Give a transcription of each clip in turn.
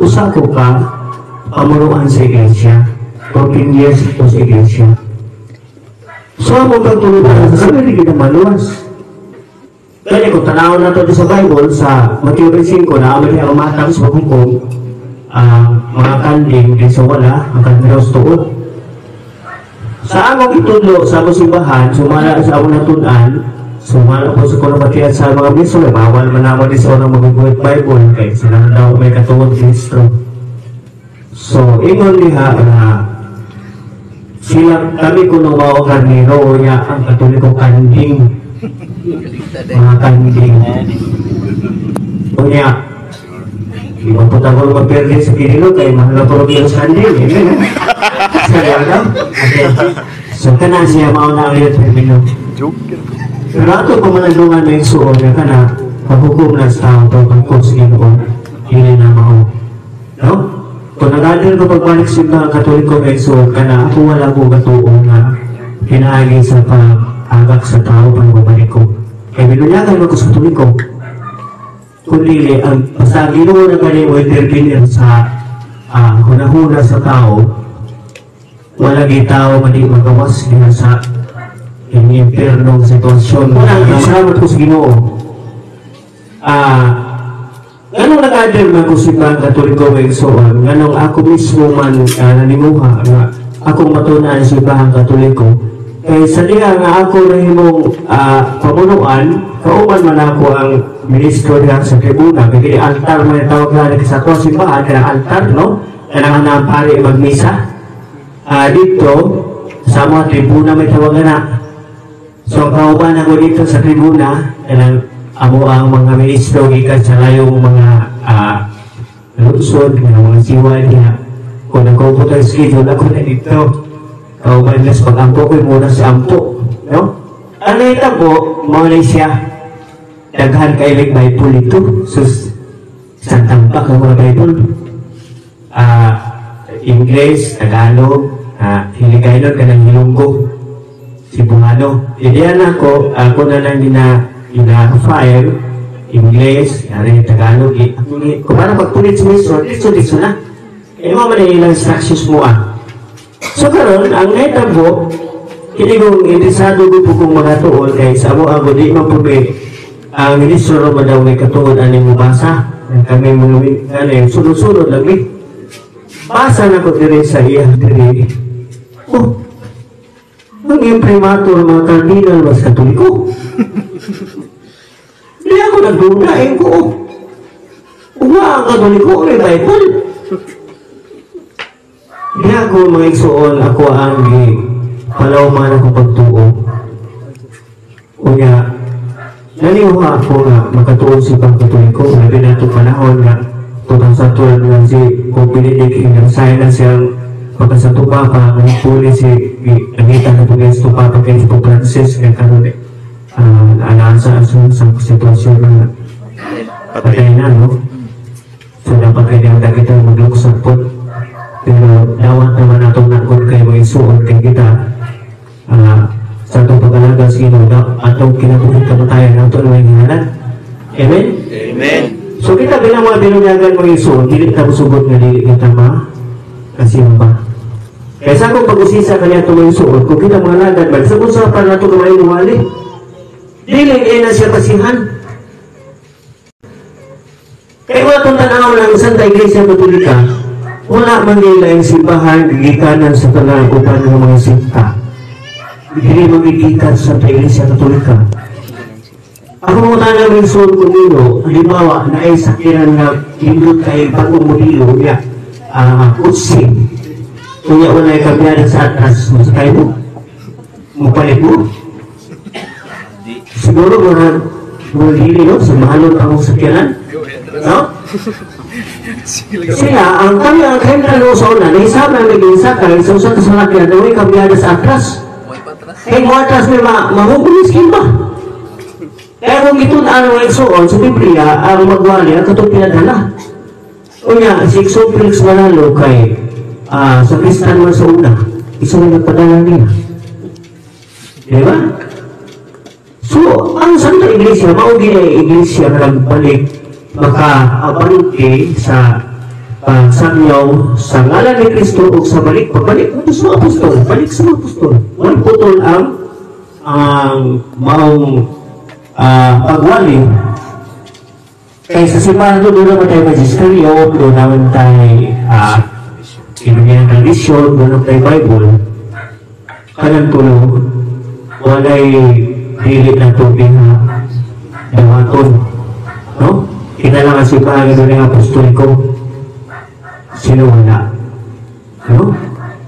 usa ko ka pamunuan sa iglesia, 14 years ito sa iglesia. So ako pagtulutan sa sabi, hindi kita maluwas. Kaya kung tanaw na ito sa Bible, sa Matthew 5 na amali ang matang sa paghukom, mga kanding din sa wala, ang kanding sa tuod. Sa among itulo sa among simbahan, sumala sa among natunan, sumala po sa kunapatian sa mga miso, bawal man naman din sa unang mag-buhat Bible, kaya sila daw may katuod Kristo. So, ingon diha na sila, kami kuno mao karnero niya ang katoliko kanding, mga kanding. O niya, ibang po tayo magperde sa kinilo kaya mahal po rin sa kanding. Saya daw. So, kana siya mauna ang iyot termino. Pero ato kung manandungan na yung suon na kana, paghukom na sa tao ito pagkong sa Ginoon, hindi na mao. No? Kung nag-adil ko pagbalik sa katoliko na yung suon, kana ako wala ko katuon na pinaagi sa pag-agak sa tao pang babalik ko. Kaya binunyagan mo ko sa katoliko. Kundi, basta Ginoo na ganyan mo intervenir sa hunahuna sa tao, wala tao mali magawas niya sa impernong sitwasyon. Wala, salamat ko sa Ginoo. Ganong nag-adil man ko si Pang Katoliko ng Soon, ganong ako mismo man nanimuha na akong matunan si Pang Katoliko. Kaya sa diya nga ako na himong pamunuan, kauman man ako ang ministro diya sa tribuna. Bigyan altar man yung tawag na sa ito simbahan, kaya altar, no? Kaya nga pari magmisa. Dito, sa mga tribuna may tawagan na. So, kauban ako dito sa tribuna, kaya amo ang mga ministro, ikat sa layong mga lusod, mga siwa niya. Kung nagkukuto yung schedule ako na dito, kauban nas pag-ampo ko, muna sa ampo. No? Ano ito po, mga siya, daghan kailig Bible ito. Sus, isang tampak ang mga Bible. English, Tagalog, Hiligaynon, kanang Hilonggo, Cebuano. Idiyan ako na lang ina-file, English, Tagalog. Kung parang pagpulit sa miso, dito na. Eh, mga man ilang instructions mo So karon ang naitabo, hindi kong interesado ko po kung mga tuon, kaya sa mo ako di mapubig, ang ministro mo daw may katuon aning mabasa. Kami mga sunod-sunod lang basa na ko dire sa iya dire. Oh, ang imprimatur mga kardinal mas katoliko. Hindi ako nagdunain ko. Ang katoliko may Bible. Hindi ako mga igsuon, ako ang palawman ako pagtuo. Unya, naniwa ako nga makatuon si Pang Katoliko. Labi na ito panahon nga 2012 nga si Pope Benedict ng silence siyang pagkasatupa pa ng puli si Anita na ito guys tupa pa kay Pope Francis kaya karoon naanasa sa sitwasyon na patay na, no? So dapat kayo niyang kita magluksak po. Pero dawat naman natong nakon kayo mga isuon kay kita sa itong pag-alaga sa Ginoo atong kinabuhi kamatayan ng ito na may hinalan. Amen? Amen. So kita bilang mga binunyagan mga isuon, hindi kita musugot nga dili kita kasimba. Kaya sa akong pag-usisa kanya ito mga isuon, kung kita mga lagad ba, sa kung sa pa na ito kumain lumali, dili na siya pasihan. Kaya wala itong tanaw ng Santa Iglesia Katolika, wala man nila yung simbahan, gigikanan sa talang upan ng mga sinta. Hindi magigikan sa Santa Iglesia Katolika. Ako muna namin suon ko nino, halimbawa na ay sakiran na hindot kay bagong modelo niya, kutsing. Kunya wala yung kabiyanan sa atas, masakay mo, mapalit mo. Siguro mga dili, no? Sa mahalot akong sakyanan. No? Sila, ang kami ang kaya na sa una, nahisap na nag-iisakay, sa usap sa sakyanan, na may kabiyanan sa atas. Kaya mo atas may mahugulis ba? Kaya kung itunan ang igsuon sa Biblia, ang magwali, ang katong pinadala. Unya, si Igsoon Felix Manalo kay sa Kristan man sa una, isa na nagpadala niya. Diba? So, ang Santa Iglesia, maugi na yung Iglesia na nagbalik maka-abante sa pagsangyaw sa ngalan ni Kristo o sa pagbalik mo sa mga apostol, balik sa mga apostol. Walang putol ang maong pagwali. Kaya sa simbahan doon naman tayo magisterium, doon naman tayo kinagyan ng tradisyon, doon naman tayo Bible. Kanang tulong, walay hilit na tubig na dawaton. No? Kinalangan simbahan doon ng apostoliko. Sino wala? No?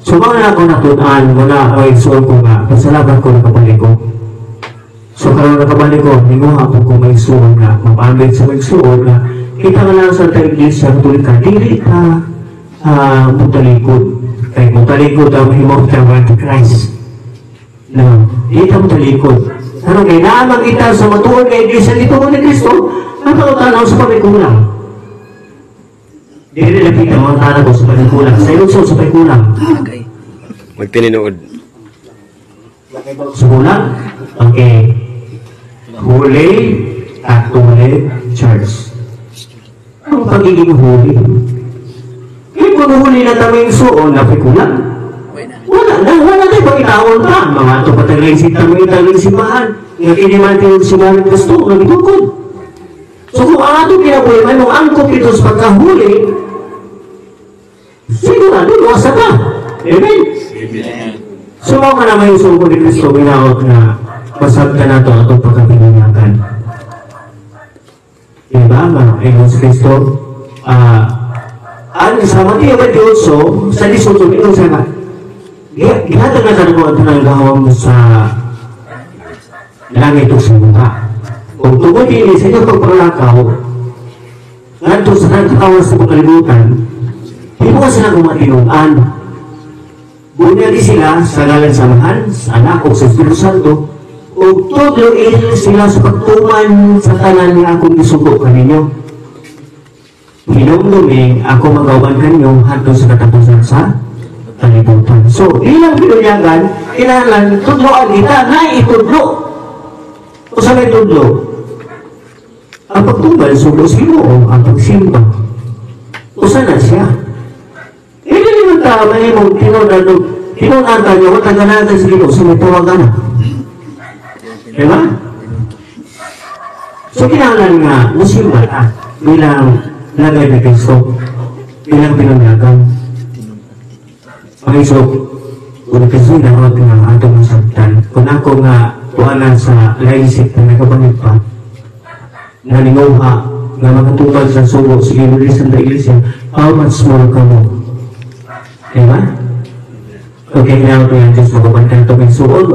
So mga ako natutaan, muna ako igsuon ko nga, pasalamat ko na kapalik ko. So karoon na kabalik ko, ninguha po kung may suon na, mapamit sa may suon na, kita ka lang sa Iglesia Katolika, dili ka mutalikod. Kaya mutalikod ang mahimong tawag ni Christ. No, dili ka mutalikod. Ano kaya naamang kita sa matuon kay Iglesia dito mo ni Kristo, napakutanaw sa pagkulang. Dili na kita mga tanaw ko sa pagkulang. Sa ilog sa pagkulang. Magtininood. Sa kulang? Okay. Holy Catholic Church. Ang pagiging holy. Kung huli na taming suon, napikulang. Wala tayo pag itawon pa. Mga ito patagay si taming itagay simbahan. Nga kinimati yung simbahan ng gusto, nagitukod. So kung ang ato kinabuhay man, nung angkop ito sa pagkahuli, sigurado, luwasa ka. Amen? So mga naman yung suko ni Kristo, binawag na pasag ka na ito atong pagkapinanyakan. Diba, mga Egon si Kristo? Ang sa Mateo 28, sa 18, ito sa nga, gihatag na ka mo ang tananggawang sa langit o sa mukha. Kung tungkol din sa inyong pagpalakaw, nganto sa nagkakawas sa pagkalimutan, hindi mo kasi na kumatinuan. Bunyagi sila sa ngalan samahan, sa anak o sa Espiritu Santo, o tudloin sila sa pagtuman sa tanan nga akong isugo kaninyo. Hinumduming ako magawan kanyo hanggang sa katapusan sa kalibutan. So, ilang pinunyagan, kailangan tudloan kita na itudlo. O sa may tudlo, ang pagtumbal, sugo sino o ang pagsimba. O sana siya. Hindi naman tama yung tinunatan nyo, mataganagan sa dito sa may tawagan na. Diba? So, kailangan nga, musimba ka bilang lagay na Kristo, bilang pinunyagan. Okay, so, kung Kristo dapat nga atong masabtan, kung ako nga tuwanan sa laisip na nagkabanit pa, na linguha, na makatubad sa sugo, sige, Lulisan na Iglesia, how much more ka mo? Diba? Okay, now, kaya Diyos, magpapantay ito may suod.